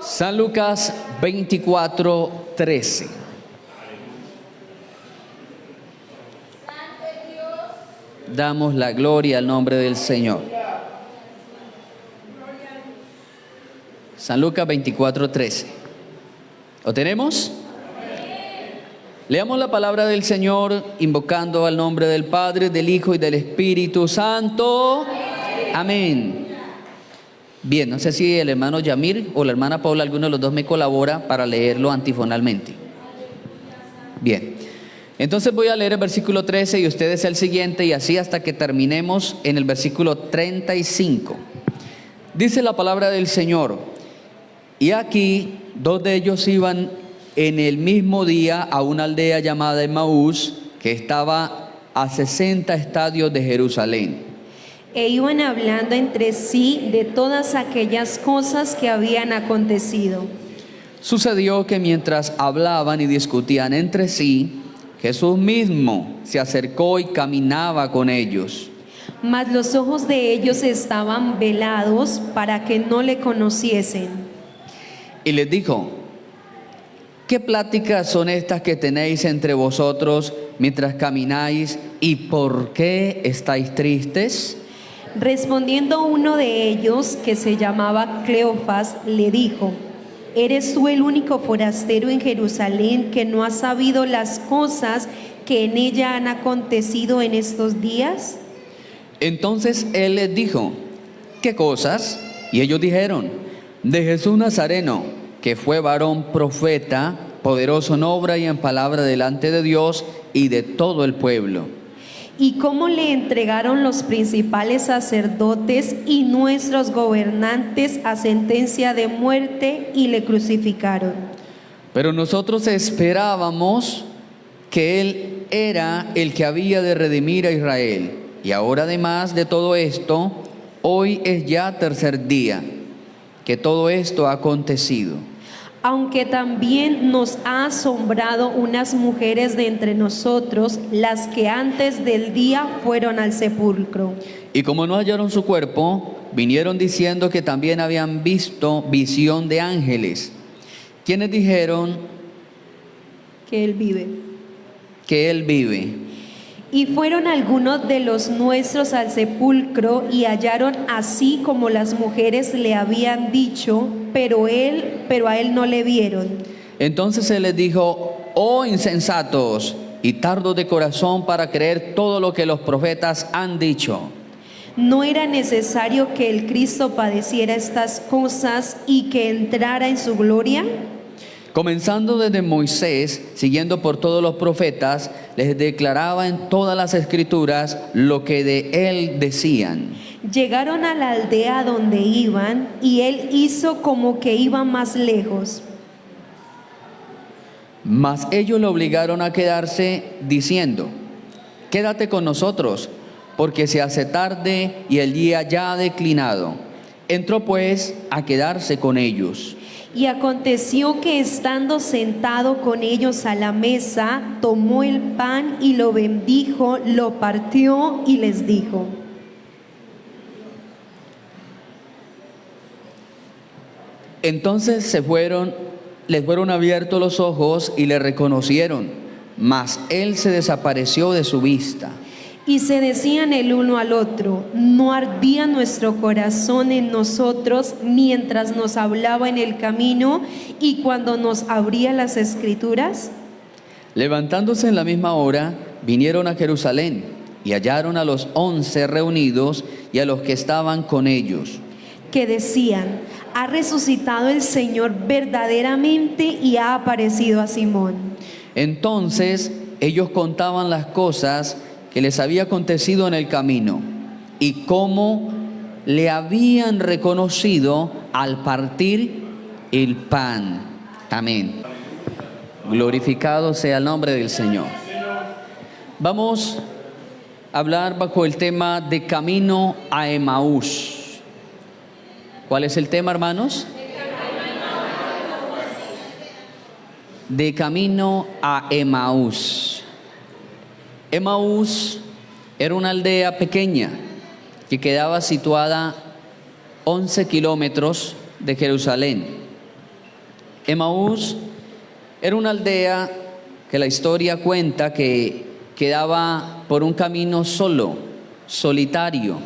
San Lucas 24:13. Damos la gloria al nombre del Señor. San Lucas 24:13. ¿Lo tenemos? Leamos la palabra del Señor invocando al nombre del Padre, del Hijo y del Espíritu Santo. Amén. Bien, no sé si el hermano Yamir o la hermana Paula, alguno de los dos me colabora para leerlo antifonalmente. Bien, entonces voy a leer el versículo 13 y ustedes el siguiente y así hasta que terminemos en el versículo 35. Dice la palabra del Señor: y aquí dos de ellos iban en el mismo día a una aldea llamada Emaús, que estaba a 60 estadios de Jerusalén. E iban hablando entre sí de todas aquellas cosas que habían acontecido. Sucedió que mientras hablaban y discutían entre sí, Jesús mismo se acercó y caminaba con ellos. Mas los ojos de ellos estaban velados para que no le conociesen. Y les dijo: ¿qué pláticas son estas que tenéis entre vosotros mientras camináis, y por qué estáis tristes? Respondiendo uno de ellos, que se llamaba Cleofas, le dijo: ¿eres tú el único forastero en Jerusalén que no ha sabido las cosas que en ella han acontecido en estos días? Entonces él les dijo: ¿qué cosas? Y ellos dijeron: de Jesús Nazareno, que fue varón profeta, poderoso en obra y en palabra delante de Dios y de todo el pueblo. Y cómo le entregaron los principales sacerdotes y nuestros gobernantes a sentencia de muerte y le crucificaron. Pero nosotros esperábamos que Él era el que había de redimir a Israel. Y ahora, además de todo esto, hoy es ya tercer día que todo esto ha acontecido. Aunque también nos ha asombrado unas mujeres de entre nosotros, las que antes del día fueron al sepulcro. Y como no hallaron su cuerpo, vinieron diciendo que también habían visto visión de ángeles, quienes dijeron Que él vive. que Él vive. Y fueron algunos de los nuestros al sepulcro y hallaron así como las mujeres le habían dicho, pero a él no le vieron. Entonces Él les dijo: oh insensatos y tardos de corazón para creer todo lo que los profetas han dicho. ¿No era necesario que el Cristo padeciera estas cosas y que entrara en su gloria? Comenzando desde Moisés, siguiendo por todos los profetas, les declaraba en todas las escrituras lo que de él decían. Llegaron a la aldea donde iban y él hizo como que iba más lejos. Mas ellos lo obligaron a quedarse, diciendo: quédate con nosotros, porque se hace tarde y el día ya ha declinado. Entró pues a quedarse con ellos. Y aconteció que estando sentado con ellos a la mesa, tomó el pan y lo bendijo, lo partió y les dijo. Entonces les fueron abiertos los ojos y le reconocieron, mas él se desapareció de su vista. Y se decían el uno al otro: ¿no ardía nuestro corazón en nosotros mientras nos hablaba en el camino y cuando nos abría las escrituras? Levantándose en la misma hora, vinieron a Jerusalén y hallaron a los 11 reunidos y a los que estaban con ellos, Que decían: ha resucitado el Señor verdaderamente y ha aparecido a Simón. Entonces ellos contaban las cosas que les había acontecido en el camino y cómo le habían reconocido al partir el pan. Amén. Glorificado sea el nombre del Señor. Vamos a hablar bajo el tema de camino a Emaús. ¿Cuál es el tema, hermanos? De camino a Emaús. Emaús era una aldea pequeña que quedaba situada 11 kilómetros de Jerusalén. Emaús era una aldea que la historia cuenta que quedaba por un camino solo, solitario,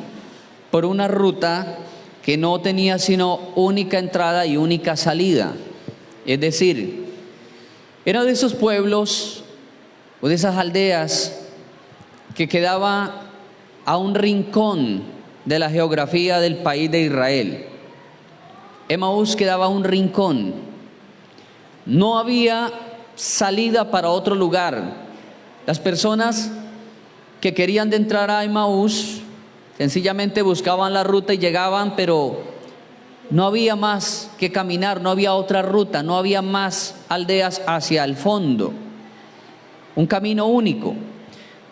por una ruta que no tenía sino única entrada y única salida. Es decir, era de esos pueblos o de esas aldeas que quedaba a un rincón de la geografía del país de Israel. Emaús quedaba a un rincón. No había salida para otro lugar. Las personas que querían de entrar a Emaús sencillamente buscaban la ruta y llegaban, pero no había más que caminar, no había otra ruta, no había más aldeas hacia el fondo. Un camino único.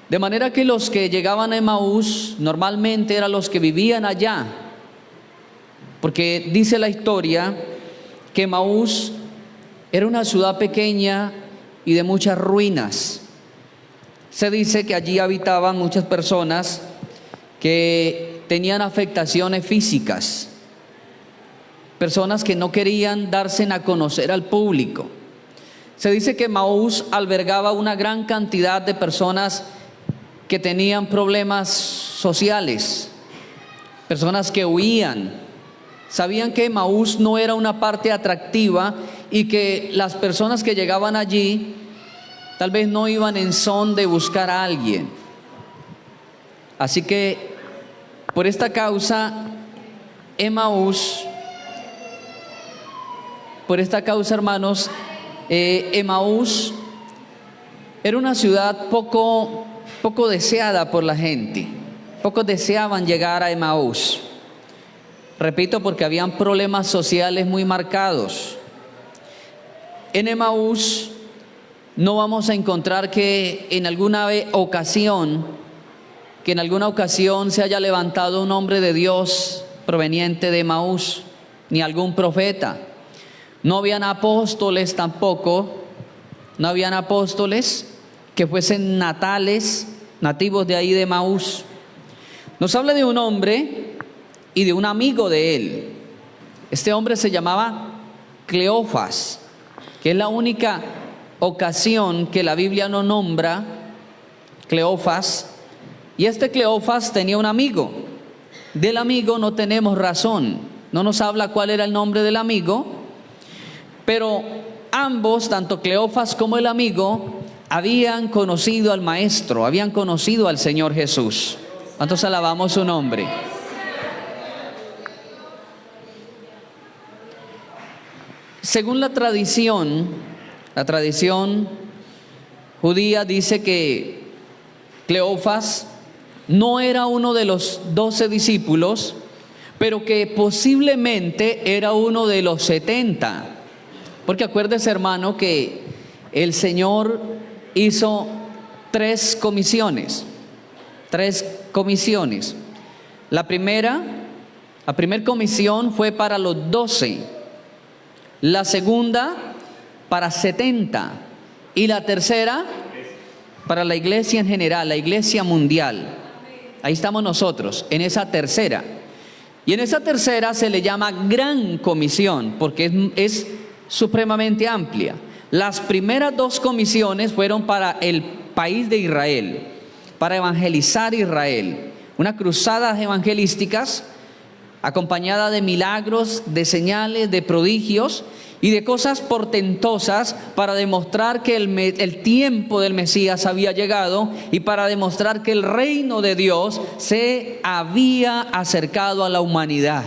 De manera que los que llegaban a Emaús normalmente eran los que vivían allá. Porque dice la historia que Emaús era una ciudad pequeña y de muchas ruinas. Se dice que allí habitaban muchas personas que tenían afectaciones físicas, personas que no querían darse a conocer al público. Se dice que Emaús albergaba una gran cantidad de personas que tenían problemas sociales, personas que huían. Sabían que Emaús no era una parte atractiva y que las personas que llegaban allí tal vez no iban en son de buscar a alguien. Así que por esta causa, hermanos, Emaús era una ciudad poco deseada por la gente. Pocos deseaban llegar a Emaús. Repito, porque habían problemas sociales muy marcados. En Emaús no vamos a encontrar que en alguna ocasión se haya levantado un hombre de Dios proveniente de Emaús, ni algún profeta. No habían apóstoles tampoco, no habían apóstoles que fuesen nativos de ahí de Emaús. Nos habla de un hombre y de un amigo de él. Este hombre se llamaba Cleofas, que es la única ocasión que la Biblia no nombra Cleofas. Y este Cleofas tenía un amigo. Del amigo no tenemos razón, no nos habla cuál era el nombre del amigo, pero ambos, tanto Cleofas como el amigo, habían conocido al Maestro, habían conocido al Señor Jesús. ¿Cuántos alabamos su nombre? Según la tradición judía dice que Cleofas no era uno de los 12 discípulos, pero que posiblemente era uno de los 70. Porque acuérdese, hermano, que el Señor hizo tres comisiones. La primera comisión fue para los 12. La segunda para 70. Y la tercera para la iglesia en general, la iglesia mundial. Ahí estamos nosotros, en esa tercera. Y en esa tercera se le llama Gran Comisión, porque es supremamente amplia. Las primeras dos comisiones fueron para el país de Israel, para evangelizar Israel. Una cruzada evangelísticas acompañada de milagros, de señales, de prodigios y de cosas portentosas para demostrar que el tiempo del Mesías había llegado y para demostrar que el reino de Dios se había acercado a la humanidad.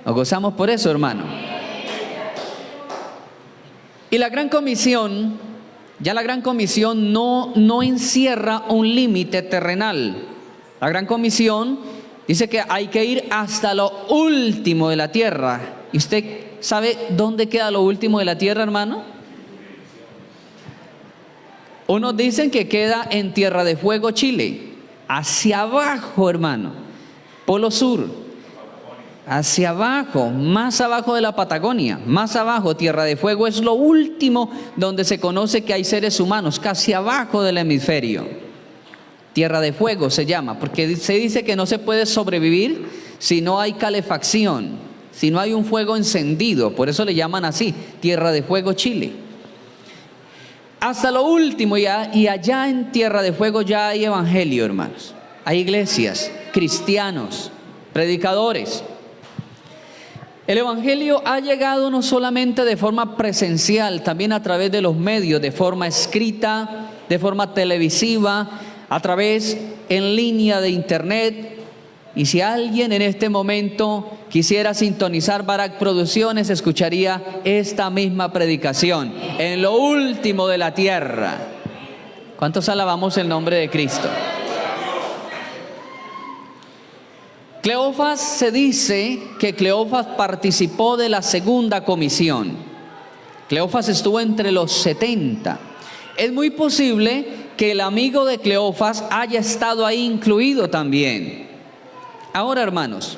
Nos gozamos por eso, hermano. Y la Gran Comisión, ya la Gran Comisión no encierra un límite terrenal. La Gran Comisión dice que hay que ir hasta lo último de la tierra. ¿Y usted sabe dónde queda lo último de la tierra, hermano? Unos dicen que queda en Tierra de Fuego, Chile. Hacia abajo, hermano. Polo Sur. Hacia abajo, más abajo de la Patagonia. Más abajo, Tierra de Fuego es lo último donde se conoce que hay seres humanos. Casi abajo del hemisferio. Tierra de Fuego se llama, porque se dice que no se puede sobrevivir si no hay calefacción. si no hay un fuego encendido. Por eso le llaman así, Tierra de Fuego Chile. Hasta lo último ya, y allá en Tierra de Fuego ya hay evangelio, hermanos. Hay iglesias, cristianos, predicadores. El evangelio ha llegado no solamente de forma presencial, también a través de los medios, de forma escrita, de forma televisiva, a través en línea de internet. Y si alguien en este momento quisiera sintonizar Barak Producciones, escucharía esta misma predicación en lo último de la tierra. ¿Cuántos alabamos el nombre de Cristo? Cleofas, se dice que Cleofas participó de la segunda comisión. Cleofas estuvo entre los 70. Es muy posible que el amigo de Cleofas haya estado ahí incluido también. Ahora, hermanos,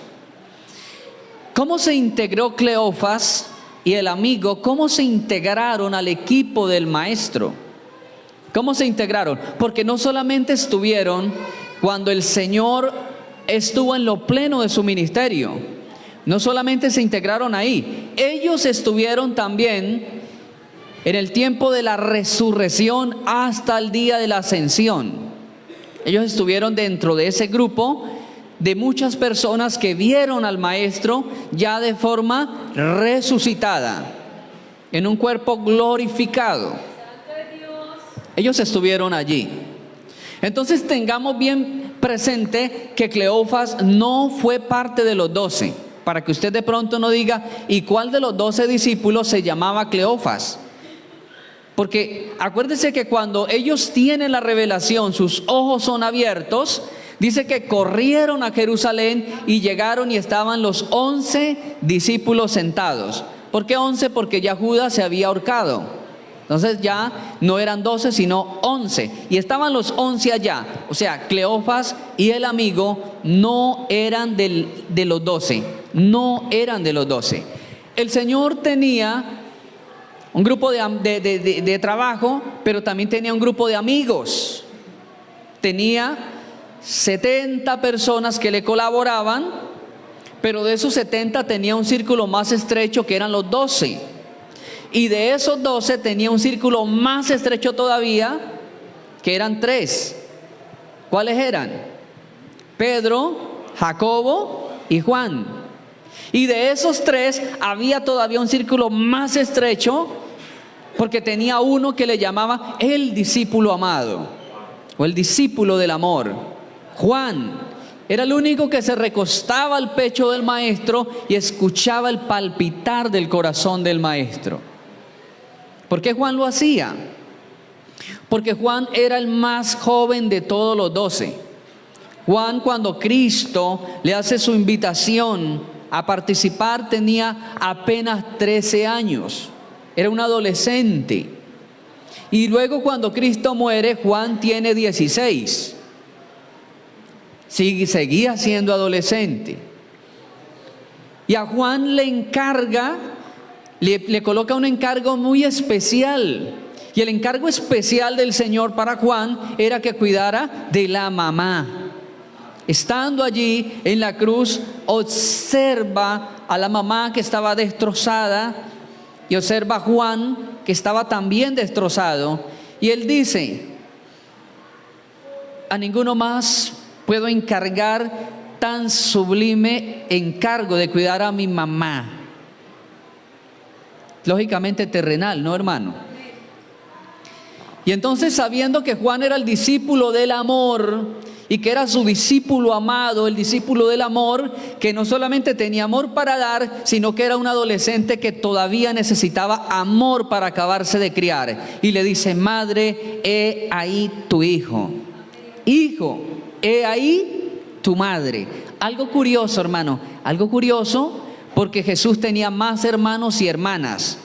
¿cómo se integró Cleofas y el amigo? ¿Cómo se integraron al equipo del maestro? ¿Cómo se integraron? Porque no solamente estuvieron cuando el Señor estuvo en lo pleno de su ministerio, no solamente se integraron ahí, ellos estuvieron también en el tiempo de la resurrección hasta el día de la ascensión. Ellos estuvieron dentro de ese grupo de muchas personas que vieron al maestro ya de forma resucitada, en un cuerpo glorificado. Ellos estuvieron allí. Entonces tengamos bien presente que Cleofas no fue parte de los 12, para que usted de pronto no diga, ¿y cuál de los 12 discípulos se llamaba Cleofas? Porque acuérdese que cuando ellos tienen la revelación, sus ojos son abiertos. Dice que corrieron a Jerusalén y llegaron y estaban los 11 discípulos sentados. ¿Por qué 11? Porque ya Judas se había ahorcado. Entonces ya no eran 12 sino 11. Y estaban los 11 allá. O sea, Cleofas y el amigo no eran de los 12. No eran de los 12. El Señor tenía un grupo de trabajo, pero también tenía un grupo de amigos. Tenía 70 personas que le colaboraban, pero de esos 70 tenía un círculo más estrecho que eran los 12. Y de esos 12 tenía un círculo más estrecho todavía, que eran 3. ¿Cuáles eran? Pedro, Jacobo y Juan. Y de esos 3 había todavía un círculo más estrecho, porque tenía uno que le llamaba el discípulo amado, o el discípulo del amor. Juan era el único que se recostaba al pecho del maestro y escuchaba el palpitar del corazón del maestro. ¿Por qué Juan lo hacía? Porque Juan era el más joven de todos los 12. Juan, cuando Cristo le hace su invitación a participar, tenía apenas 13 años. Era un adolescente. Y luego cuando Cristo muere, Juan tiene 16. Seguía siendo adolescente. Y a Juan le encarga, le coloca un encargo muy especial. Y el encargo especial del Señor para Juan era que cuidara de la mamá. Estando allí en la cruz, observa a la mamá que estaba destrozada y observa a Juan que estaba también destrozado. Y él dice: a ninguno más puedo encargar tan sublime encargo de cuidar a mi mamá. Lógicamente terrenal, ¿no, hermano? Y entonces, sabiendo que Juan era el discípulo del amor y que era su discípulo amado, el discípulo del amor, que no solamente tenía amor para dar, sino que era un adolescente que todavía necesitaba amor para acabarse de criar, y le dice: madre, he ahí tu hijo. Hijo, he ahí tu madre. Algo curioso, hermano, algo curioso, porque Jesús tenía más hermanos y hermanas.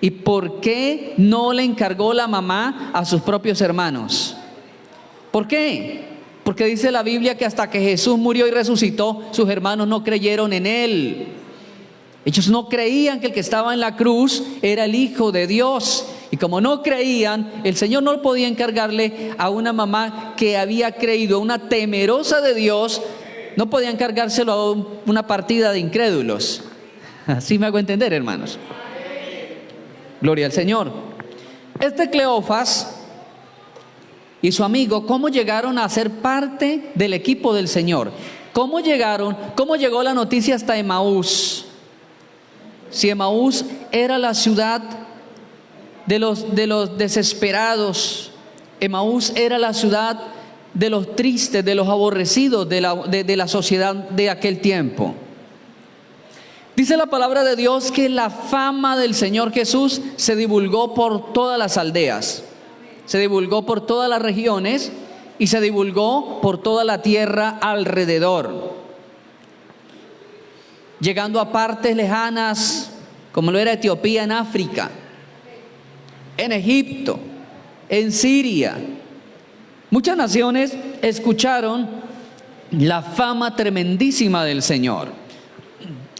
¿Y por qué no le encargó la mamá a sus propios hermanos? ¿Por qué? Porque dice la Biblia que hasta que Jesús murió y resucitó, sus hermanos no creyeron en él. Ellos no creían que el que estaba en la cruz era el Hijo de Dios. Y como no creían, el Señor no podía encargarle a una mamá que había creído, una temerosa de Dios, no podía encargárselo a una partida de incrédulos. Así me hago entender, hermanos. Gloria al Señor. Este Cleofas y su amigo, ¿cómo llegaron a ser parte del equipo del Señor? ¿Cómo llegaron? ¿Cómo llegó la noticia hasta Emaús? Si Emaús era la ciudad de los desesperados, Emaús era la ciudad de los tristes, de los aborrecidos de la sociedad de aquel tiempo. Dice la palabra de Dios que la fama del Señor Jesús se divulgó por todas las aldeas, se divulgó por todas las regiones y se divulgó por toda la tierra alrededor, llegando a partes lejanas como lo era Etiopía en África, en Egipto, en Siria. Muchas naciones escucharon la fama tremendísima del Señor.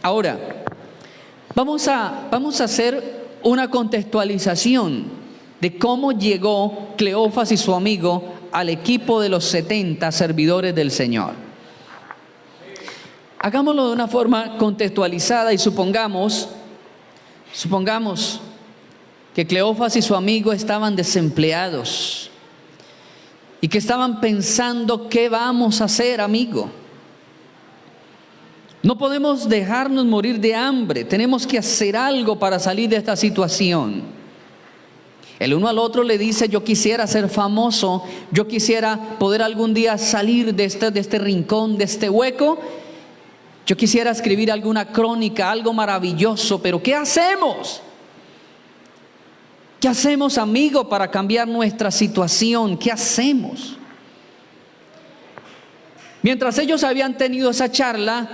Ahora, vamos a hacer una contextualización de cómo llegó Cleofas y su amigo al equipo de los 70 servidores del Señor. Hagámoslo de una forma contextualizada y supongamos que Cleofas y su amigo estaban desempleados y que estaban pensando, ¿qué vamos a hacer, amigo? No podemos dejarnos morir de hambre, tenemos que hacer algo para salir de esta situación. El uno al otro le dice, yo quisiera ser famoso, yo quisiera poder algún día salir de este rincón, de este hueco. Yo quisiera escribir alguna crónica, algo maravilloso, pero ¿qué hacemos? ¿Qué hacemos, amigo, para cambiar nuestra situación? ¿Qué hacemos? Mientras ellos habían tenido esa charla,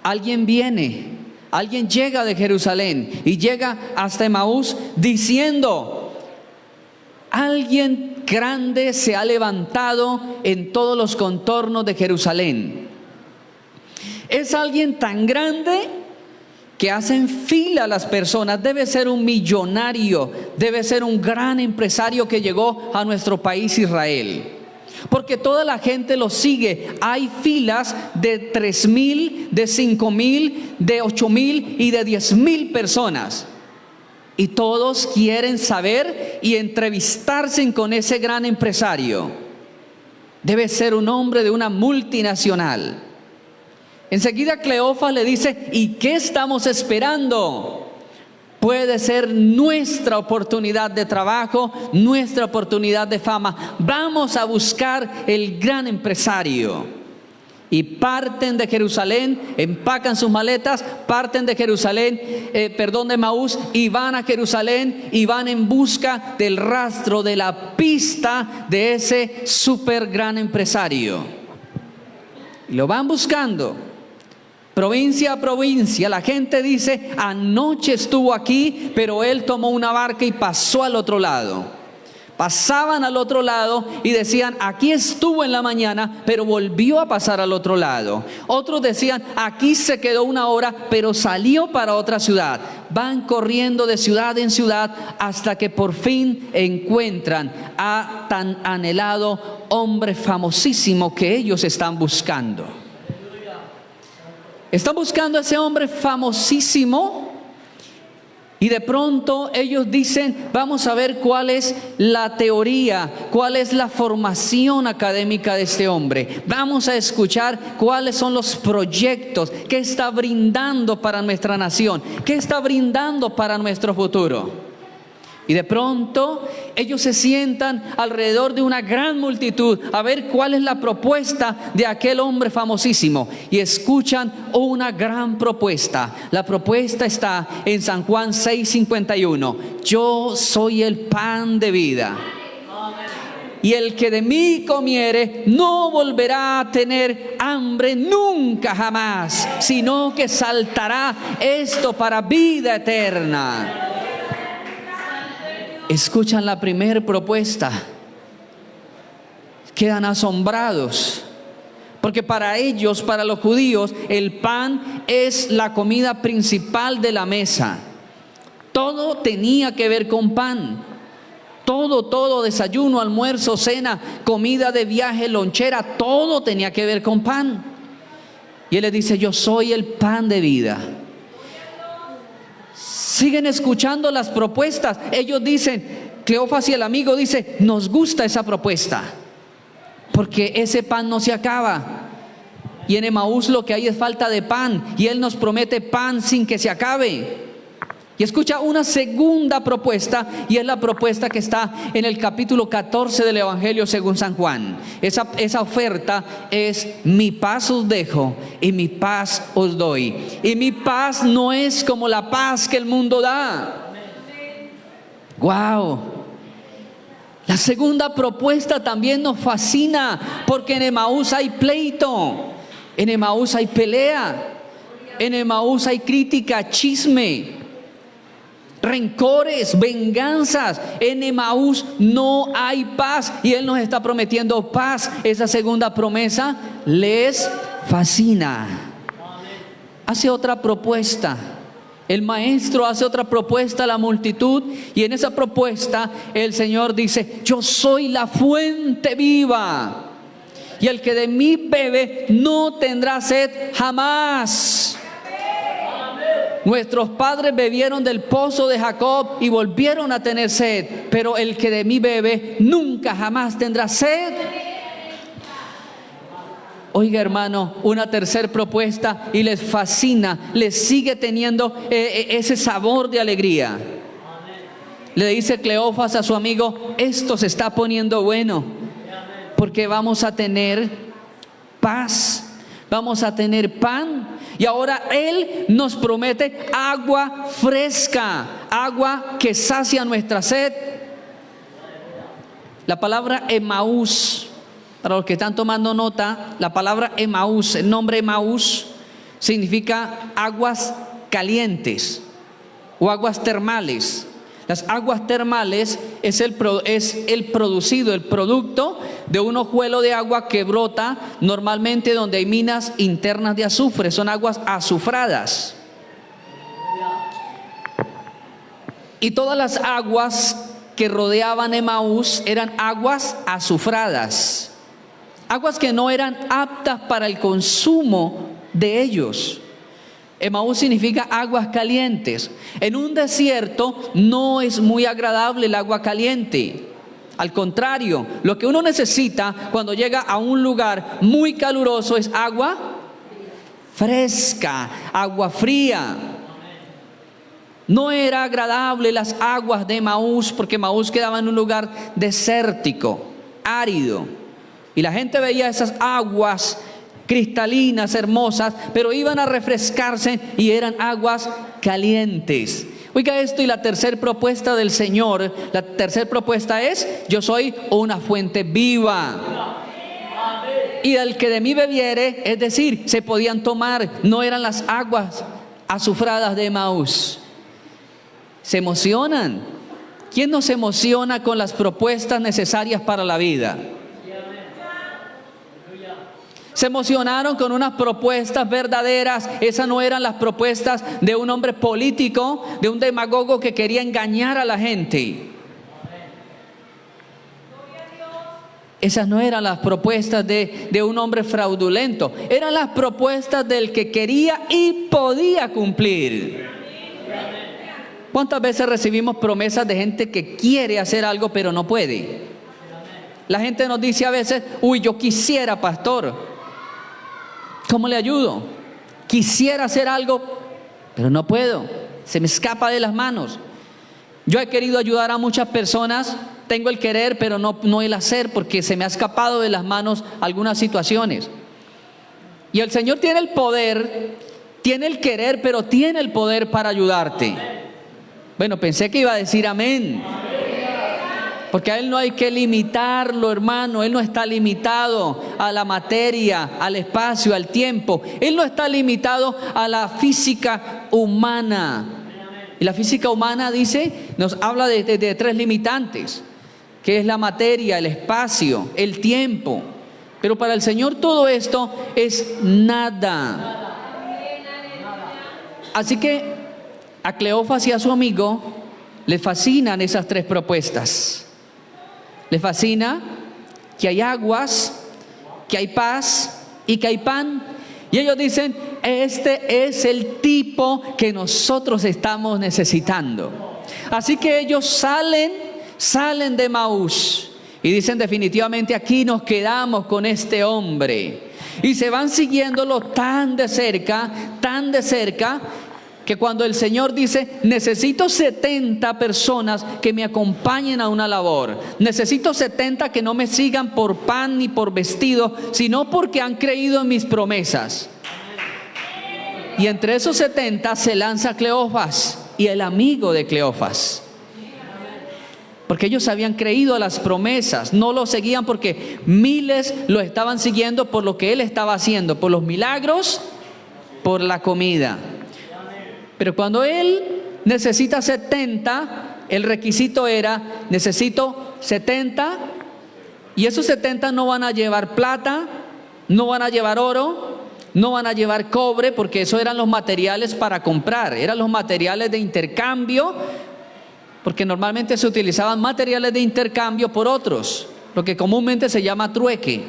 alguien llega de Jerusalén y llega hasta Emaús diciendo, alguien grande se ha levantado en todos los contornos de Jerusalén. Es alguien tan grande que hacen fila las personas. Debe ser un millonario, debe ser un gran empresario que llegó a nuestro país Israel, porque toda la gente lo sigue. Hay filas de 3,000, de 5,000, de 8,000 y de 10,000 personas. Y todos quieren saber y entrevistarse con ese gran empresario. Debe ser un hombre de una multinacional. Enseguida Cleofas le dice, ¿y qué estamos esperando? Puede ser nuestra oportunidad de trabajo, nuestra oportunidad de fama. Vamos a buscar el gran empresario. Y parten de Jerusalén, empacan sus maletas, parten de de Emaús, y van a Jerusalén y van en busca del rastro, de la pista de ese súper gran empresario. Y lo van buscando. Provincia a provincia, la gente dice, anoche estuvo aquí, pero él tomó una barca y pasó al otro lado. Pasaban al otro lado y decían, aquí estuvo en la mañana, pero volvió a pasar al otro lado. Otros decían, aquí se quedó 1 hora, pero salió para otra ciudad. Van corriendo de ciudad en ciudad hasta que por fin encuentran a tan anhelado hombre famosísimo que ellos están buscando. Están buscando a ese hombre famosísimo y de pronto ellos dicen, vamos a ver cuál es la teoría, cuál es la formación académica de este hombre. Vamos a escuchar cuáles son los proyectos que está brindando para nuestra nación, qué está brindando para nuestro futuro. Y de pronto ellos se sientan alrededor de una gran multitud a ver cuál es la propuesta de aquel hombre famosísimo. Y escuchan una gran propuesta. La propuesta está en San Juan 6:51. Yo soy el pan de vida. Y el que de mí comiere no volverá a tener hambre nunca jamás, sino que saltará esto para vida eterna. Escuchan la primera propuesta, quedan asombrados, porque para ellos, para los judíos, el pan es la comida principal de la mesa. Todo tenía que ver con pan. Todo, desayuno, almuerzo, cena, comida de viaje, lonchera, todo tenía que ver con pan. Y él les dice, yo soy el pan de vida. siguen escuchando las propuestas. Ellos dicen, Cleofas y el amigo dice, nos gusta esa propuesta, porque ese pan no se acaba. Y en Emaús lo que hay es falta de pan, y Él nos promete pan sin que se acabe. Y escucha una segunda propuesta, y es la propuesta que está en el capítulo 14 del Evangelio según San Juan. Esa oferta es: mi paz os dejo y mi paz os doy. Y mi paz no es como la paz que el mundo da. ¡Wow! La segunda propuesta también nos fascina, porque en Emaús hay pleito, en Emaús hay pelea, en Emaús hay crítica, chisme, rencores, venganzas. En Emaús no hay paz, y Él nos está prometiendo paz. Esa segunda promesa les fascina. Hace otra propuesta. El maestro hace otra propuesta a la multitud, y en esa propuesta el Señor dice: yo soy la fuente viva, y el que de mí bebe no tendrá sed jamás. Nuestros padres bebieron del pozo de Jacob y volvieron a tener sed, pero el que de mí bebe nunca jamás tendrá sed. Oiga, hermano, una tercera propuesta, y les fascina, les sigue teniendo ese sabor de alegría. Le dice Cleofas a su amigo: esto se está poniendo bueno, porque vamos a tener paz, vamos a tener pan. Y ahora Él nos promete agua fresca, agua que sacia nuestra sed. La palabra Emaús, para los que están tomando nota, la palabra Emaús, el nombre Emaús, significa aguas calientes o aguas termales. Las aguas termales es el producto de un hojuelo de agua que brota normalmente donde hay minas internas de azufre. Son aguas azufradas. Y todas las aguas que rodeaban Emaús eran aguas azufradas. Aguas que no eran aptas para el consumo de ellos. Emaús significa aguas calientes. En un desierto no es muy agradable el agua caliente. Al contrario, lo que uno necesita cuando llega a un lugar muy caluroso es agua fresca, agua fría. No era agradable las aguas de Emaús, porque Emaús quedaba en un lugar desértico, árido. Y la gente veía esas aguas cristalinas, hermosas, pero iban a refrescarse y eran aguas calientes. Oiga esto, y la tercera propuesta del Señor, la tercera propuesta es: yo soy una fuente viva. Y el que de mí bebiere, es decir, se podían tomar, no eran las aguas azufradas de Emaús. ¿Se emocionan? ¿Quién no se emociona con las propuestas necesarias para la vida? Se emocionaron con unas propuestas verdaderas. Esas no eran las propuestas de un hombre político, de un demagogo que quería engañar a la gente. Esas no eran las propuestas de un hombre fraudulento. Eran las propuestas del que quería y podía cumplir. ¿Cuántas veces recibimos promesas de gente que quiere hacer algo pero no puede? La gente nos dice a veces: uy, yo quisiera, pastor, ¿cómo le ayudo? Quisiera hacer algo, pero no puedo. Se me escapa de las manos. Yo he querido ayudar a muchas personas. Tengo el querer, pero no el hacer, porque se me ha escapado de las manos algunas situaciones. Y el Señor tiene el poder, tiene el querer, pero tiene el poder para ayudarte. Bueno, pensé que iba a decir amén. Porque a Él no hay que limitarlo, hermano. Él no está limitado a la materia, al espacio, al tiempo. Él no está limitado a la física humana. Y la física humana nos habla de tres limitantes, que es la materia, el espacio, el tiempo. Pero para el Señor todo esto es nada. Así que a Cleofas y a su amigo les fascinan esas tres propuestas. Les fascina que hay aguas, que hay paz y que hay pan. Y ellos dicen: este es el tipo que nosotros estamos necesitando. Así que ellos salen de Emaús y dicen definitivamente aquí nos quedamos con este hombre. Y se van siguiéndolo tan de cerca, que cuando el Señor dice, necesito 70 personas que me acompañen a una labor. Necesito 70 que no me sigan por pan ni por vestido, sino porque han creído en mis promesas. Y entre esos 70 se lanza Cleofas y el amigo de Cleofas. Porque ellos habían creído a las promesas, no lo seguían porque miles lo estaban siguiendo por lo que él estaba haciendo, por los milagros, por la comida. Pero cuando él necesita 70, el requisito era, necesito 70, y esos 70 no van a llevar plata, no van a llevar oro, no van a llevar cobre, porque eso eran los materiales para comprar, eran los materiales de intercambio, porque normalmente se utilizaban materiales de intercambio por otros, lo que comúnmente se llama trueque.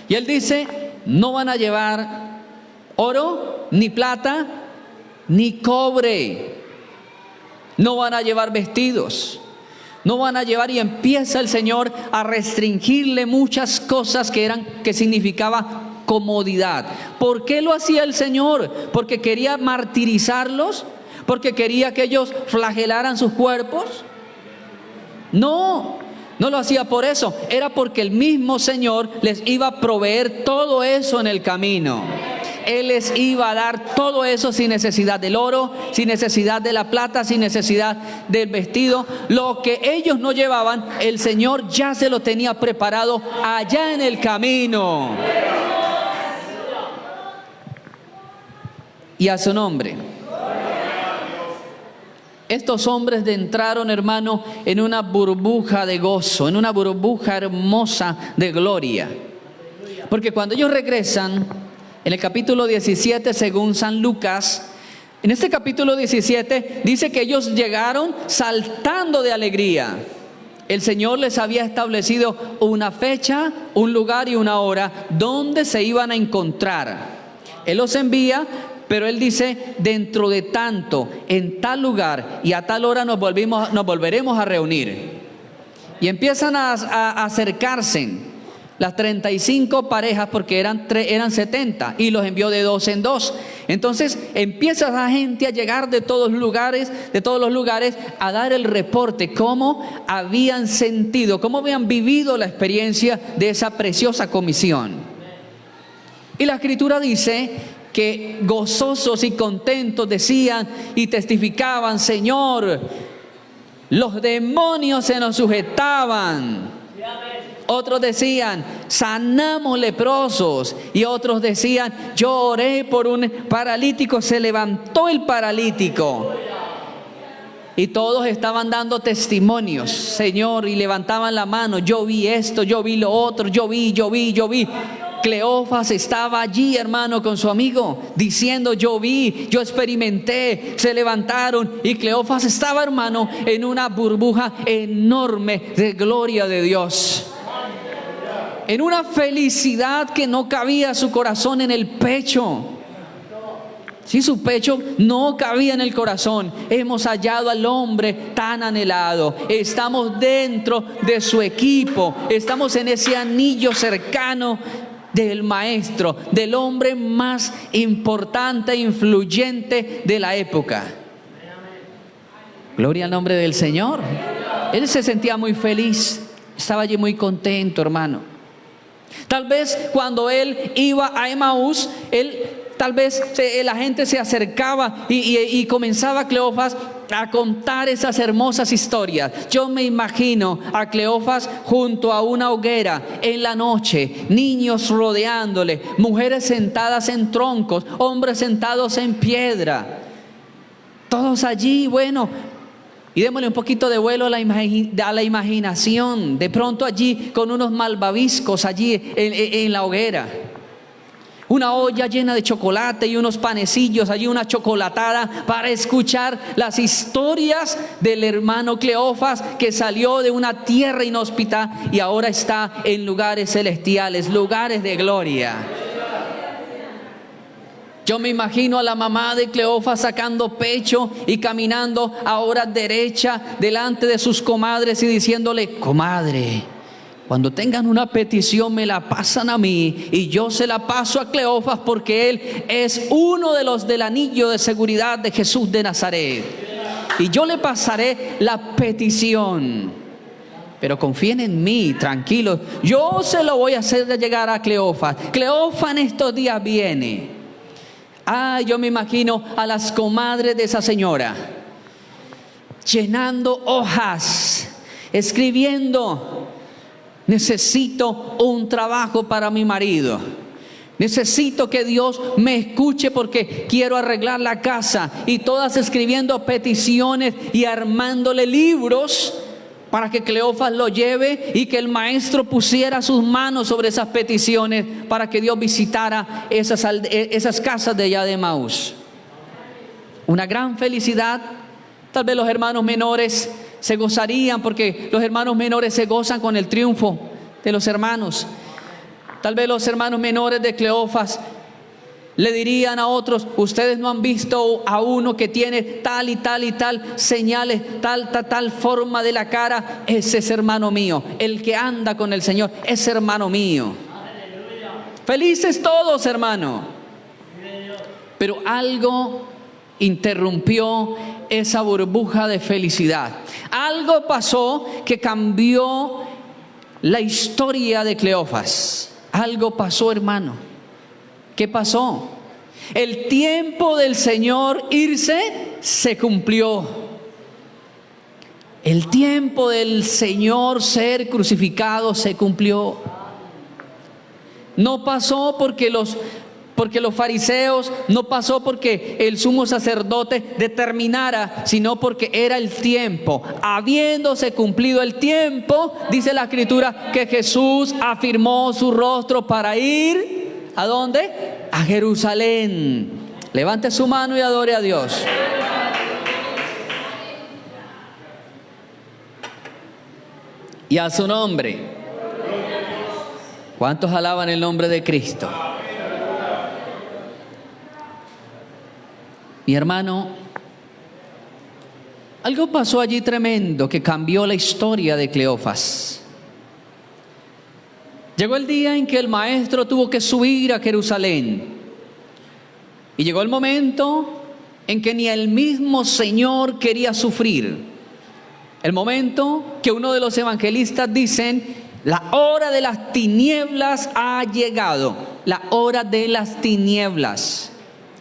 Y él dice, no van a llevar oro, ni plata, ni cobre, no van a llevar vestidos, no van a llevar, y empieza el Señor a restringirle muchas cosas que significaba comodidad. ¿Por qué lo hacía el Señor? ¿Porque quería martirizarlos? ¿Porque quería que ellos flagelaran sus cuerpos? No lo hacía por eso, era porque el mismo Señor les iba a proveer todo eso en el camino. Él les iba a dar todo eso sin necesidad del oro, sin necesidad de la plata, sin necesidad del vestido. Lo que ellos no llevaban, el Señor ya se lo tenía preparado allá en el camino. Y a su nombre. Estos hombres entraron, hermano, en una burbuja de gozo, en una burbuja hermosa de gloria. Porque cuando ellos regresan, en el capítulo 17, según San Lucas, en este capítulo 17 dice que ellos llegaron saltando de alegría. El Señor les había establecido una fecha, un lugar y una hora donde se iban a encontrar. Él los envía, pero Él dice, dentro de tanto, en tal lugar y a tal hora nos volveremos a reunir. Y empiezan a acercarse las 35 parejas, porque eran 70, y los envió de 2 en 2. Entonces empieza la gente a llegar de todos los lugares a dar el reporte, cómo habían sentido, cómo habían vivido la experiencia de esa preciosa comisión. Y la Escritura dice que gozosos y contentos decían y testificaban, Señor, los demonios se nos sujetaban. Otros decían, sanamos leprosos. Y otros decían, yo oré por un paralítico, se levantó el paralítico. Y todos estaban dando testimonios, Señor, y levantaban la mano, yo vi esto, yo vi lo otro, yo vi. Cleofas estaba allí, hermano, con su amigo, diciendo, yo vi, yo experimenté, se levantaron. Y Cleofas estaba, hermano, en una burbuja enorme de gloria de Dios, en una felicidad que no cabía su corazón en el pecho. Si su pecho no cabía en el corazón, hemos hallado al hombre tan anhelado. Estamos dentro de su equipo, estamos en ese anillo cercano del maestro, del hombre más importante e influyente de la época. Gloria al nombre del Señor. Él se sentía muy feliz, estaba allí muy contento, hermano. Tal vez cuando él iba a Emaús, la gente se acercaba y comenzaba Cleofas a contar esas hermosas historias. Yo me imagino a Cleofas junto a una hoguera en la noche, niños rodeándole, mujeres sentadas en troncos, hombres sentados en piedra, todos allí, bueno. Y démosle un poquito de vuelo a la imaginación. De pronto allí con unos malvaviscos allí en la hoguera. Una olla llena de chocolate y unos panecillos, allí una chocolatada para escuchar las historias del hermano Cleofas que salió de una tierra inhóspita y ahora está en lugares celestiales, lugares de gloria. Yo me imagino a la mamá de Cleofas sacando pecho y caminando ahora derecha delante de sus comadres y diciéndole: comadre, cuando tengan una petición me la pasan a mí y yo se la paso a Cleofas, porque él es uno de los del anillo de seguridad de Jesús de Nazaret. Y yo le pasaré la petición. Pero confíen en mí, tranquilos. Yo se lo voy a hacer llegar a Cleofas. Cleofas en estos días viene. Yo me imagino a las comadres de esa señora llenando hojas, escribiendo: necesito un trabajo para mi marido. Necesito que Dios me escuche porque quiero arreglar la casa. Y todas escribiendo peticiones y armándole libros para que Cleofas lo lleve y que el maestro pusiera sus manos sobre esas peticiones para que Dios visitara esas casas de allá de Emaús. Una gran felicidad. Tal vez los hermanos menores se gozarían, porque los hermanos menores se gozan con el triunfo de los hermanos. Tal vez los hermanos menores de Cleofas le dirían a otros: ustedes no han visto a uno que tiene tal y tal y tal señales, tal forma de la cara. Ese es hermano mío. El que anda con el Señor es hermano mío. ¡Aleluya! Felices todos, hermano. Pero algo interrumpió esa burbuja de felicidad. Algo pasó que cambió la historia de Cleofas. Algo pasó, hermano. ¿Qué pasó? El tiempo del Señor irse se cumplió. El tiempo del Señor ser crucificado se cumplió. No pasó porque los fariseos, no pasó porque el sumo sacerdote determinara, sino porque era el tiempo. Habiéndose cumplido el tiempo, dice la Escritura que Jesús afirmó su rostro para ir. ¿A dónde? A Jerusalén. Levante su mano y adore a Dios. Y a su nombre. ¿Cuántos alaban el nombre de Cristo? Mi hermano, algo pasó allí tremendo que cambió la historia de Cleofas. Llegó el día en que el maestro tuvo que subir a Jerusalén. Y llegó el momento en que ni el mismo Señor quería sufrir. El momento que uno de los evangelistas dicen: la hora de las tinieblas ha llegado. La hora de las tinieblas.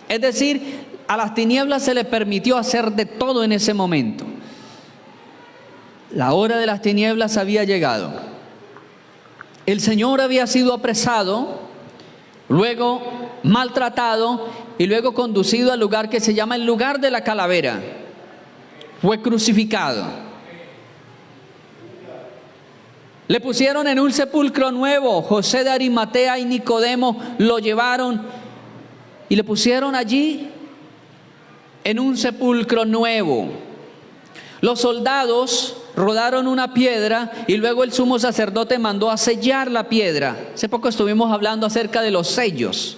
Es decir, a las tinieblas se le permitió hacer de todo en ese momento. La hora de las tinieblas había llegado. El Señor había sido apresado, luego maltratado y luego conducido al lugar que se llama el lugar de la calavera. Fue crucificado. Le pusieron en un sepulcro nuevo. José de Arimatea y Nicodemo lo llevaron y le pusieron allí en un sepulcro nuevo. Los soldados rodaron una piedra y luego el sumo sacerdote mandó a sellar la piedra. Hace poco estuvimos hablando acerca de los sellos,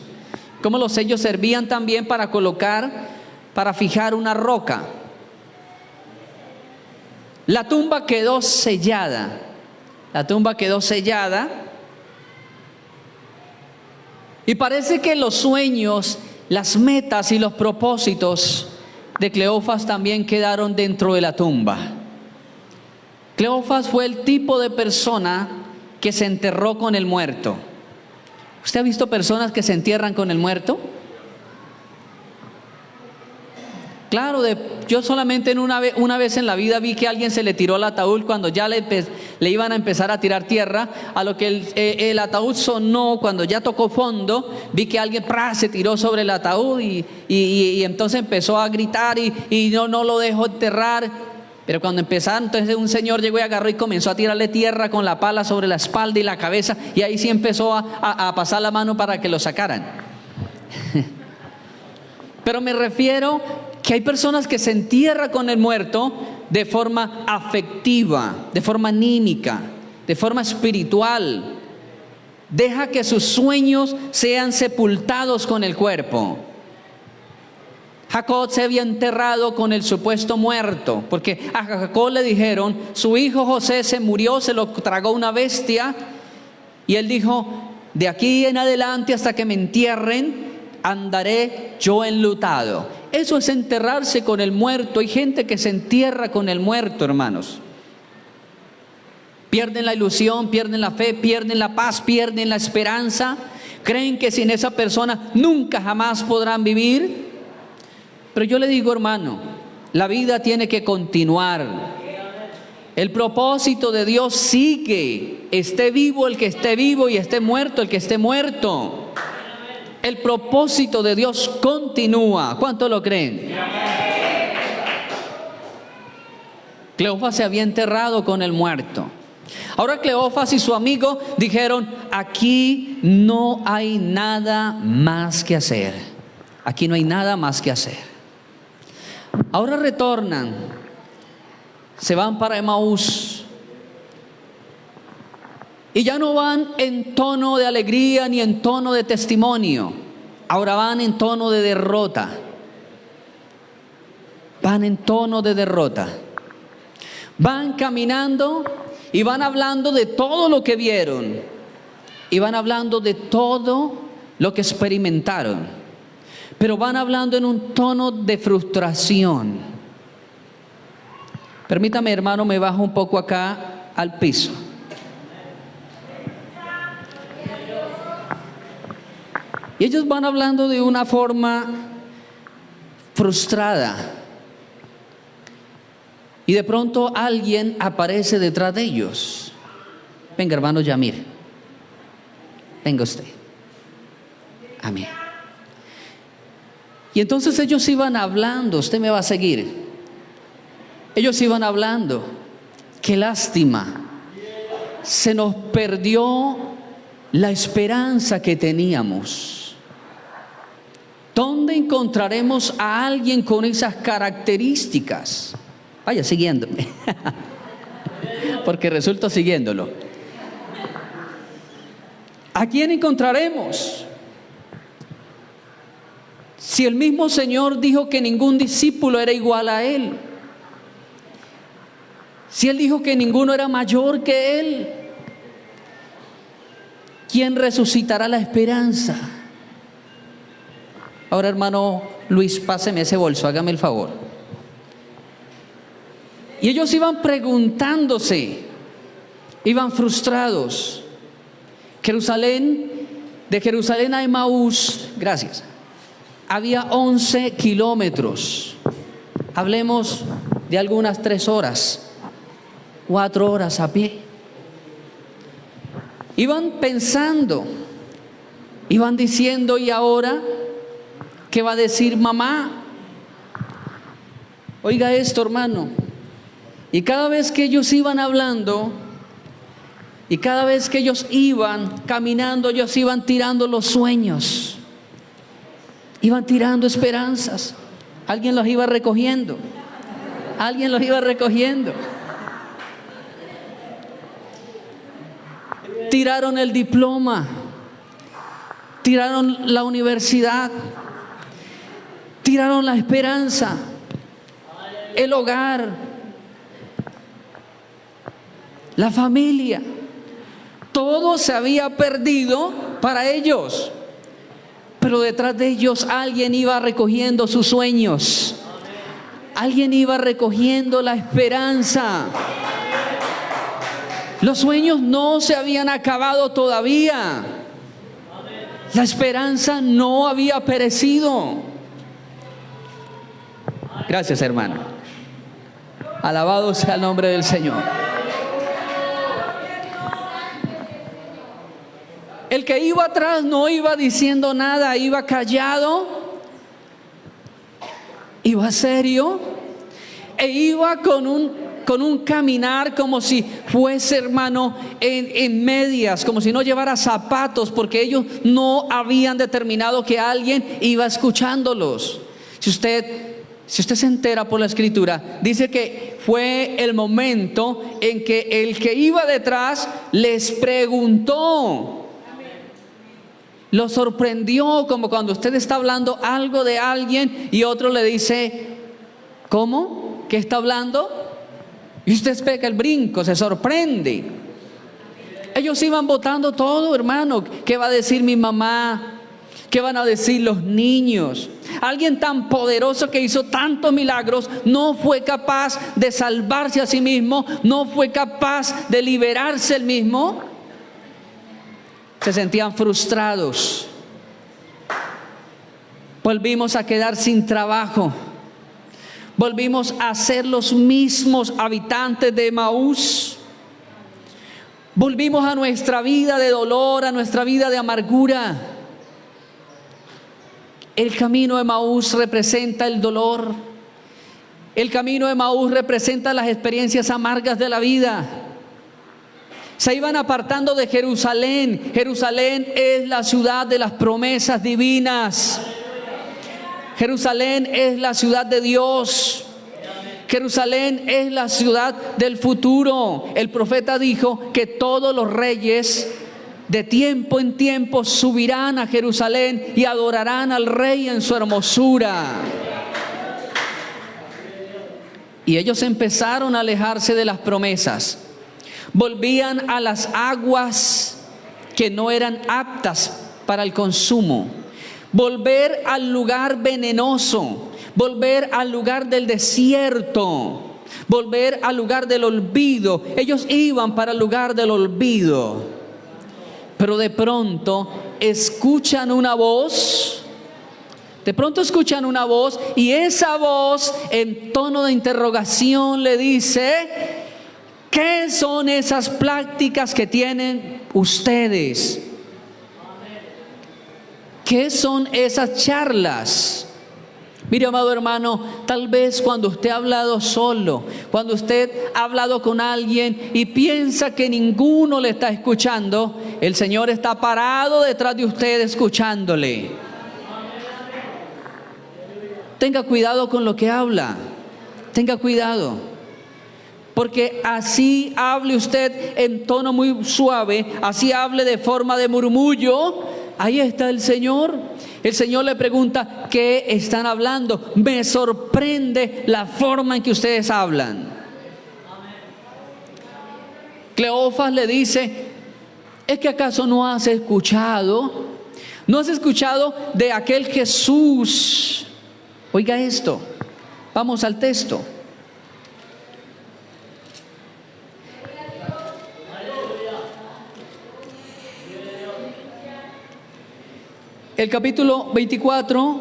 cómo los sellos servían también para fijar una roca. La tumba quedó sellada. La tumba quedó sellada. Y parece que los sueños, las metas y los propósitos de Cleofas también quedaron dentro de la tumba. Cleofas fue el tipo de persona que se enterró con el muerto. ¿Usted ha visto personas que se entierran con el muerto? Claro, yo solamente una vez en la vida vi que a alguien se le tiró el ataúd cuando ya le iban a empezar a tirar tierra. A lo que el ataúd sonó, cuando ya tocó fondo, vi que alguien se tiró sobre el ataúd y entonces empezó a gritar y no lo dejó enterrar. Pero cuando empezaron, entonces un señor llegó y agarró y comenzó a tirarle tierra con la pala sobre la espalda y la cabeza, y ahí sí empezó a pasar la mano para que lo sacaran. Pero me refiero que hay personas que se entierran con el muerto de forma afectiva, de forma anímica, de forma espiritual. Deja que sus sueños sean sepultados con el cuerpo. Jacob se había enterrado con el supuesto muerto, porque a Jacob le dijeron, su hijo José se murió, se lo tragó una bestia, y él dijo, de aquí en adelante hasta que me entierren, andaré yo enlutado. Eso es enterrarse con el muerto. Hay gente que se entierra con el muerto, hermanos. Pierden la ilusión, pierden la fe, pierden la paz, pierden la esperanza. Creen que sin esa persona nunca jamás podrán vivir. Pero yo le digo, hermano, la vida tiene que continuar. El propósito de Dios sigue. Esté vivo el que esté vivo y esté muerto el que esté muerto. El propósito de Dios continúa. ¿Cuánto lo creen? Cleofas se había enterrado con el muerto. Ahora Cleofas y su amigo dijeron, aquí no hay nada más que hacer. Aquí no hay nada más que hacer. Ahora retornan, se van para Emaús. Y ya no van en tono de alegría ni en tono de testimonio. Ahora van en tono de derrota. Van en tono de derrota. Van caminando y van hablando de todo lo que vieron. Y van hablando de todo lo que experimentaron. Pero van hablando en un tono de frustración. Permítame, hermano, me bajo un poco acá al piso. Y ellos van hablando de una forma frustrada. Y de pronto alguien aparece detrás de ellos. Venga, hermano Yamir. Venga usted. Amén. Y entonces ellos iban hablando. Usted me va a seguir. Ellos iban hablando. Qué lástima. Se nos perdió la esperanza que teníamos. ¿Dónde encontraremos a alguien con esas características? Vaya siguiéndome, porque resulto siguiéndolo. ¿A quién encontraremos? Si el mismo Señor dijo que ningún discípulo era igual a Él. Si Él dijo que ninguno era mayor que Él. ¿Quién resucitará la esperanza? Ahora, hermano Luis, páseme ese bolso, hágame el favor. Y ellos iban preguntándose, iban frustrados. De Jerusalén a Emaús, gracias, había 11 kilómetros. Hablemos de algunas 3 horas, 4 horas a pie. Iban pensando, iban diciendo, ¿y ahora qué va a decir mamá? Oiga esto, hermano. Y cada vez que ellos iban hablando, y cada vez que ellos iban caminando, ellos iban tirando los sueños, iban tirando esperanzas. Alguien los iba recogiendo. Alguien los iba recogiendo. Tiraron el diploma, tiraron la universidad, tiraron la esperanza, el hogar, la familia. Todo se había perdido para ellos, pero detrás de ellos alguien iba recogiendo sus sueños, alguien iba recogiendo la esperanza. Los sueños no se habían acabado todavía. La esperanza no había perecido. Gracias, hermano. Alabado sea el nombre del Señor. El que iba atrás no iba diciendo nada, iba callado, iba serio e iba con un caminar como si fuese, hermano, en medias, como si no llevara zapatos, porque ellos no habían determinado que alguien iba escuchándolos. Si usted se entera por la escritura, dice que fue el momento en que el que iba detrás les preguntó. Lo sorprendió, como cuando usted está hablando algo de alguien y otro le dice, ¿cómo? ¿Qué está hablando? Y usted pega el brinco, se sorprende. Ellos iban botando todo, hermano. ¿Qué va a decir mi mamá? ¿Qué van a decir los niños? Alguien tan poderoso que hizo tantos milagros no fue capaz de salvarse a sí mismo, no fue capaz de liberarse él mismo. Se sentían frustrados. Volvimos a quedar sin trabajo. Volvimos a ser los mismos habitantes de Emaús. Volvimos a nuestra vida de dolor, a nuestra vida de amargura. El camino de Emaús representa el dolor. El camino de Emaús representa las experiencias amargas de la vida. Se iban apartando de Jerusalén. Jerusalén es la ciudad de las promesas divinas. Jerusalén es la ciudad de Dios. Jerusalén es la ciudad del futuro. El profeta dijo que todos los reyes de tiempo en tiempo subirán a Jerusalén y adorarán al Rey en su hermosura. Y ellos empezaron a alejarse de las promesas. Volvían a las aguas que no eran aptas para el consumo. Volver al lugar venenoso. Volver al lugar del desierto. Volver al lugar del olvido. Ellos iban para el lugar del olvido. Pero de pronto escuchan una voz. De pronto escuchan una voz y esa voz en tono de interrogación le dice: ¿qué son esas prácticas que tienen ustedes? ¿Qué son esas charlas? Mire, amado hermano, tal vez cuando usted ha hablado solo, cuando usted ha hablado con alguien y piensa que ninguno le está escuchando, el Señor está parado detrás de usted escuchándole. Tenga cuidado con lo que habla. Tenga cuidado. Porque así hable usted en tono muy suave, así hable de forma de murmullo, ahí está el Señor. El Señor le pregunta: ¿qué están hablando? Me sorprende la forma en que ustedes hablan. Cleofas le dice: ¿es que acaso no has escuchado? ¿No has escuchado de aquel Jesús? Oiga esto, vamos al texto. El capítulo 24,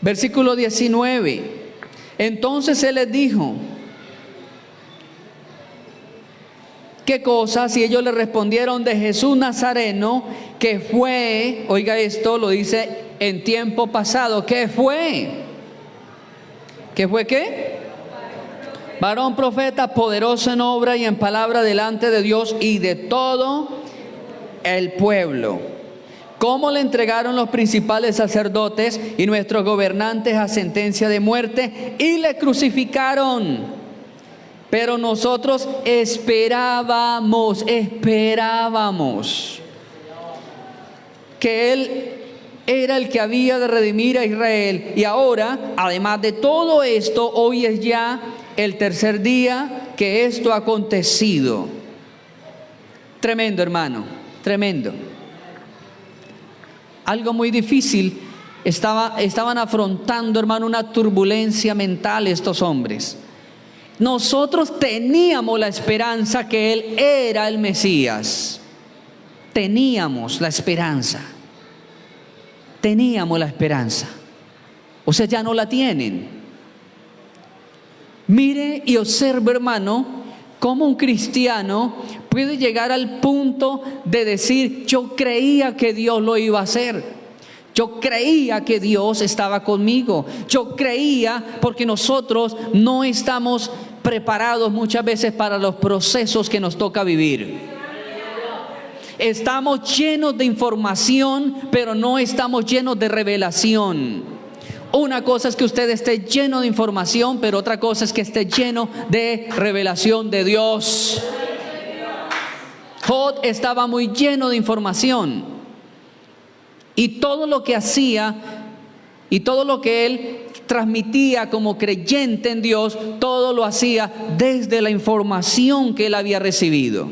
versículo 19. Entonces él les dijo: ¿qué cosas? Y ellos le respondieron: de Jesús Nazareno, que fue, oiga esto, lo dice en tiempo pasado, ¿qué fue? ¿Qué fue qué? Varón profeta, poderoso en obra y en palabra delante de Dios y de todo el pueblo. ¿Cómo le entregaron los principales sacerdotes y nuestros gobernantes a sentencia de muerte y le crucificaron? Pero nosotros esperábamos que Él era el que había de redimir a Israel. Y ahora, además de todo esto, hoy es ya el tercer día que esto ha acontecido. Tremendo, hermano, tremendo. Algo muy difícil estaban afrontando, hermano, una turbulencia mental estos hombres. Nosotros teníamos la esperanza que Él era el Mesías. Teníamos la esperanza. Teníamos la esperanza. O sea, ya no la tienen. Mire y observe, hermano, cómo un cristiano puede llegar al punto de decir: yo creía que Dios lo iba a hacer. Yo creía que Dios estaba conmigo. Yo creía, porque nosotros no estamos preparados muchas veces para los procesos que nos toca vivir. Estamos llenos de información, pero no estamos llenos de revelación. Una cosa es que usted esté lleno de información, pero otra cosa es que esté lleno de revelación de Dios. Job estaba muy lleno de información, Y todo lo que hacía y todo lo que él transmitía como creyente en Dios, todo lo hacía desde la información que él había recibido.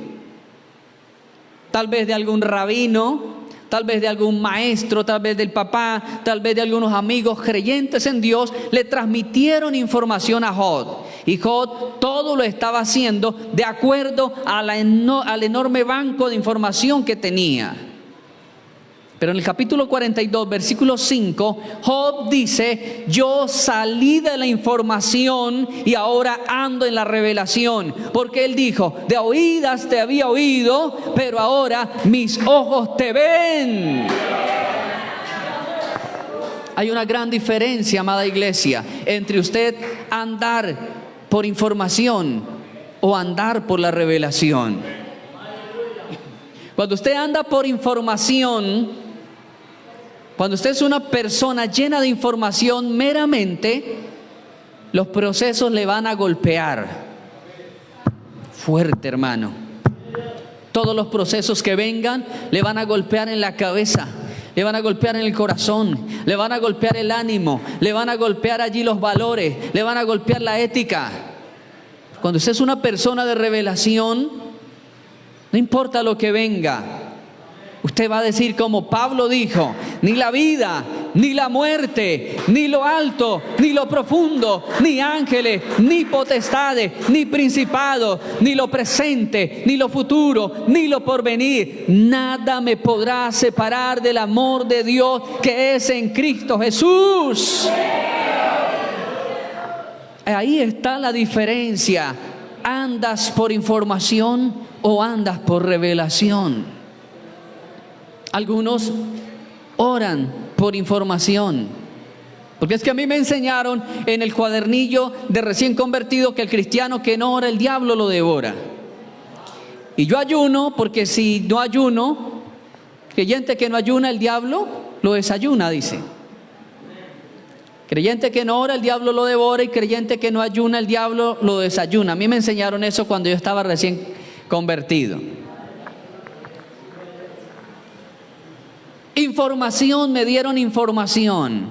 Tal vez de algún rabino, tal vez de algún maestro, tal vez del papá, tal vez de algunos amigos creyentes en Dios, le transmitieron información a Job. Y Job todo lo estaba haciendo de acuerdo a al enorme banco de información que tenía. Pero en el capítulo 42, versículo 5, Job dice: yo salí de la información y ahora ando en la revelación. Porque él dijo: de oídas te había oído, pero ahora mis ojos te ven. Hay una gran diferencia, amada iglesia, entre usted andar por información o andar por la revelación. Cuando usted anda por información, cuando usted es una persona llena de información meramente, los procesos le van a golpear. Fuerte, hermano. Todos los procesos que vengan le van a golpear en la cabeza, le van a golpear en el corazón, le van a golpear el ánimo, le van a golpear allí los valores, le van a golpear la ética. Cuando usted es una persona de revelación, no importa lo que venga, usted va a decir como Pablo dijo: ni la vida, ni la muerte, ni lo alto, ni lo profundo, ni ángeles, ni potestades, ni principados, ni lo presente, ni lo futuro, ni lo porvenir, nada me podrá separar del amor de Dios que es en Cristo Jesús. Ahí está la diferencia. ¿Andas por información o andas por revelación? Algunos oran por información, porque es que a mí me enseñaron en el cuadernillo de recién convertido que el cristiano que no ora, el diablo lo devora. Y yo ayuno, porque si no ayuno, creyente que no ayuna, el diablo lo desayuna, dice. Creyente que no ora, el diablo lo devora, y creyente que no ayuna, el diablo lo desayuna. A mí me enseñaron eso cuando yo estaba recién convertido. Información, me dieron información.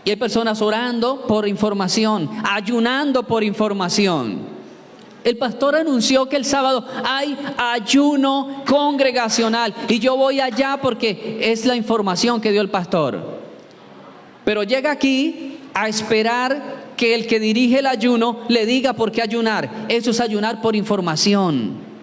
Y hay personas orando por información, ayunando por información. El pastor anunció que el sábado hay ayuno congregacional y yo voy allá porque es la información que dio el pastor. Pero llega aquí a esperar que el que dirige el ayuno le diga por qué ayunar. Eso es ayunar por información.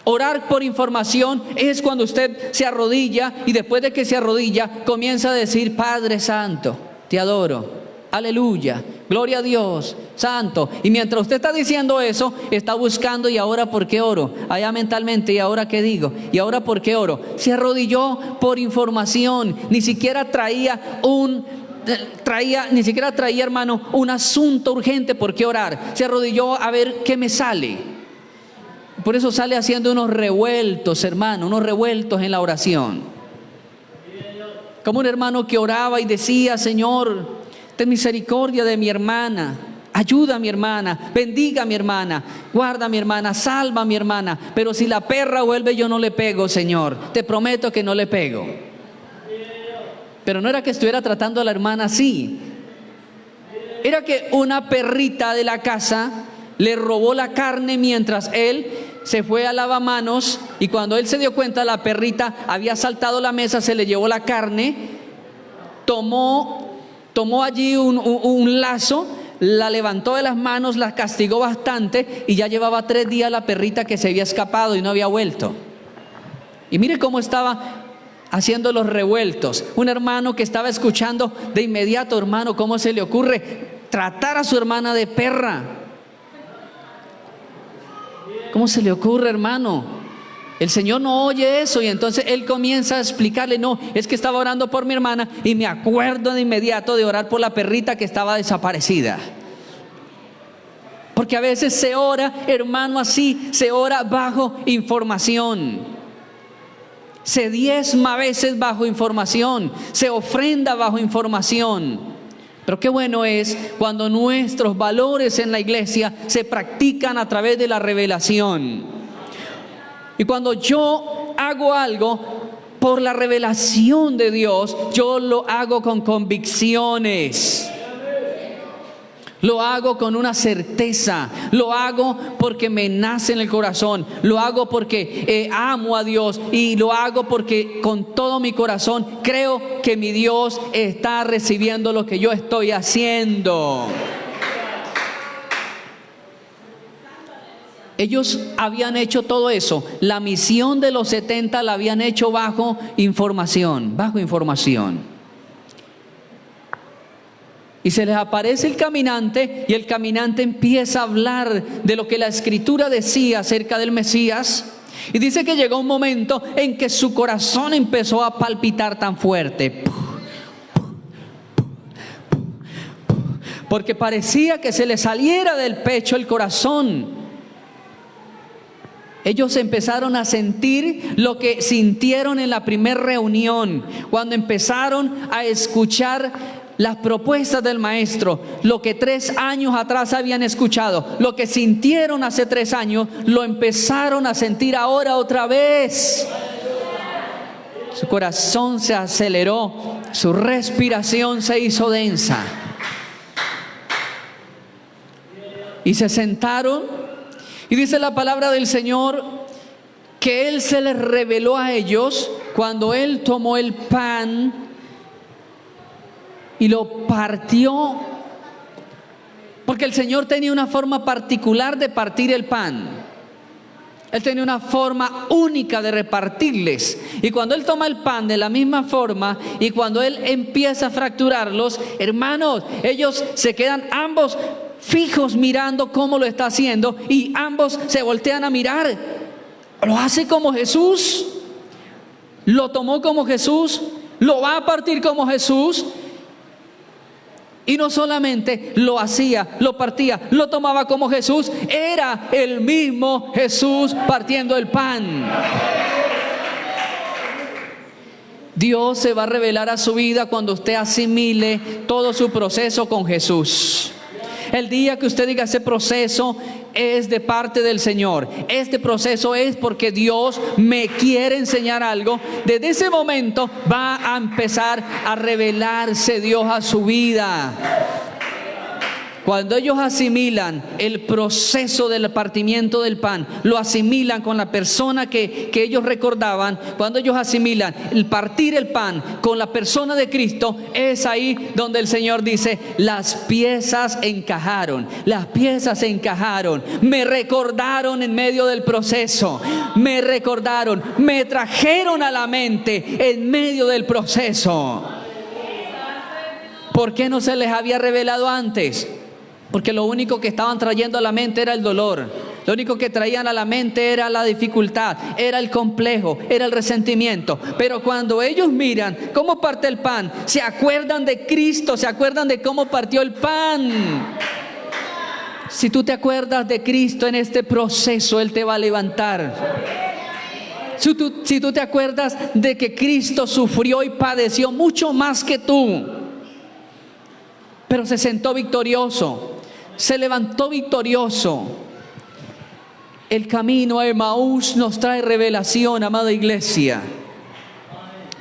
Orar por información es cuando usted se arrodilla y después de que se arrodilla comienza a decir: Padre Santo, te adoro, aleluya, gloria a Dios, santo. Y mientras usted está diciendo eso, está buscando: ¿y ahora por qué oro? Allá mentalmente: ¿y ahora qué digo? ¿Y ahora por qué oro? Se arrodilló por información. Ni siquiera traía, hermano, un asunto urgente por qué orar. Se arrodilló a ver qué me sale. Por eso sale haciendo unos revueltos, hermano, unos revueltos en la oración. Como un hermano que oraba y decía: Señor, ten misericordia de mi hermana, ayuda a mi hermana, bendiga a mi hermana, guarda a mi hermana, salva a mi hermana. Pero si la perra vuelve, yo no le pego, Señor, te prometo que no le pego. Pero no era que estuviera tratando a la hermana así. Era que una perrita de la casa le robó la carne mientras él se fue a lavamanos, y cuando él se dio cuenta, la perrita había saltado la mesa, se le llevó la carne, tomó allí un lazo, la levantó de las manos, la castigó bastante, y ya llevaba 3 días la perrita que se había escapado y no había vuelto. Y mire cómo estaba haciendo los revueltos. Un hermano que estaba escuchando de inmediato: hermano, ¿cómo se le ocurre tratar a su hermana de perra? ¿Cómo se le ocurre, hermano? El Señor no oye eso. Y entonces él comienza a explicarle: no, es que estaba orando por mi hermana y me acuerdo de inmediato de orar por la perrita que estaba desaparecida. Porque a veces se ora, hermano, así, se ora bajo información. Se diezma a veces bajo información, se ofrenda bajo información. Pero qué bueno es cuando nuestros valores en la iglesia se practican a través de la revelación. Y cuando yo hago algo, por la revelación de Dios, yo lo hago con convicciones. Lo hago con una certeza, lo hago porque me nace en el corazón, lo hago porque amo a Dios y lo hago porque con todo mi corazón creo que mi Dios está recibiendo lo que yo estoy haciendo. Ellos habían hecho todo eso, la misión de los 70 la habían hecho bajo información. Y se les aparece el caminante y el caminante empieza a hablar de lo que la Escritura decía acerca del Mesías. Y dice que llegó un momento en que su corazón empezó a palpitar tan fuerte. Porque parecía que se le saliera del pecho el corazón. Ellos empezaron a sentir lo que sintieron en la primera reunión, cuando empezaron a escuchar las propuestas del maestro, lo que 3 años atrás habían escuchado, lo que sintieron hace 3 años, lo empezaron a sentir ahora otra vez. Su corazón se aceleró, su respiración se hizo densa. Y se sentaron, y dice la palabra del Señor que Él se les reveló a ellos cuando Él tomó el pan y lo partió, porque el Señor tenía una forma particular de partir el pan. Él tenía una forma única de repartirles. Y cuando Él toma el pan de la misma forma y cuando Él empieza a fracturarlos, hermanos, ellos se quedan ambos fijos mirando cómo lo está haciendo y ambos se voltean a mirar. ¿Lo hace como Jesús? ¿Lo tomó como Jesús? ¿Lo va a partir como Jesús? Y no solamente lo hacía, lo partía, lo tomaba como Jesús, era el mismo Jesús partiendo el pan. Dios se va a revelar a su vida cuando usted asimile todo su proceso con Jesús. El día que usted diga ese proceso es de parte del Señor, este proceso es porque Dios me quiere enseñar algo, desde ese momento va a empezar a revelarse Dios a su vida. Cuando ellos asimilan el proceso del partimiento del pan, lo asimilan con la persona que ellos recordaban. Cuando ellos asimilan el partir el pan con la persona de Cristo, es ahí donde el Señor dice: las piezas encajaron, me recordaron en medio del proceso, me recordaron, me trajeron a la mente en medio del proceso. ¿Por qué no se les había revelado antes? Porque lo único que estaban trayendo a la mente era el dolor. Lo único que traían a la mente era la dificultad, era el complejo, era el resentimiento. Pero cuando ellos miran cómo parte el pan, se acuerdan de Cristo, se acuerdan de cómo partió el pan. Si tú te acuerdas de Cristo en este proceso, Él te va a levantar. Si tú te acuerdas de que Cristo sufrió y padeció mucho más que tú, pero se sentó victorioso, se levantó victorioso. El camino a Emaús nos trae revelación, amada iglesia.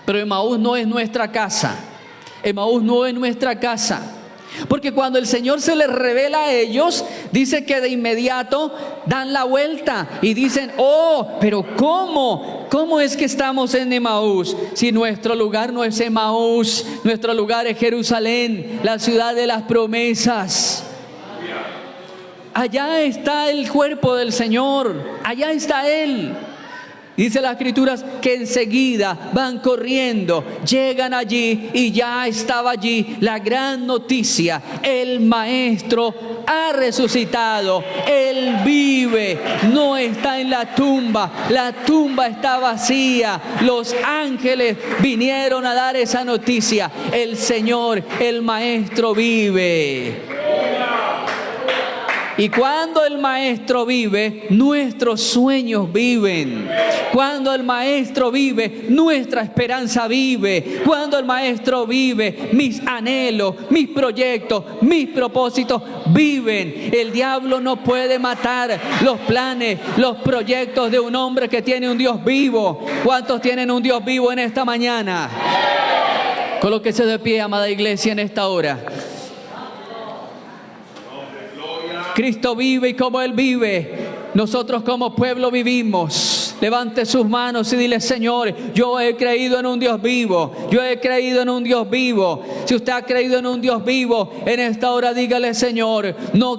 Pero Emaús no es nuestra casa. Emaús no es nuestra casa. Porque cuando el Señor se les revela a ellos, dice que de inmediato dan la vuelta y dicen: oh, pero ¿cómo es que estamos en Emaús? Si nuestro lugar no es Emaús, nuestro lugar es Jerusalén, la ciudad de las promesas. Allá está el cuerpo del Señor, allá está Él. Dice las Escrituras que enseguida van corriendo, llegan allí y ya estaba allí la gran noticia: el Maestro ha resucitado, Él vive, no está en la tumba está vacía. Los ángeles vinieron a dar esa noticia: el Señor, el Maestro vive. Y cuando el Maestro vive, nuestros sueños viven. Cuando el Maestro vive, nuestra esperanza vive. Cuando el Maestro vive, mis anhelos, mis proyectos, mis propósitos viven. El diablo no puede matar los planes, los proyectos de un hombre que tiene un Dios vivo. ¿Cuántos tienen un Dios vivo en esta mañana? Colóquese de pie, amada iglesia, en esta hora. Cristo vive y como Él vive, nosotros como pueblo vivimos. Levante sus manos y dile: Señor, yo he creído en un Dios vivo. Yo he creído en un Dios vivo. Si usted ha creído en un Dios vivo, en esta hora dígale: Señor, no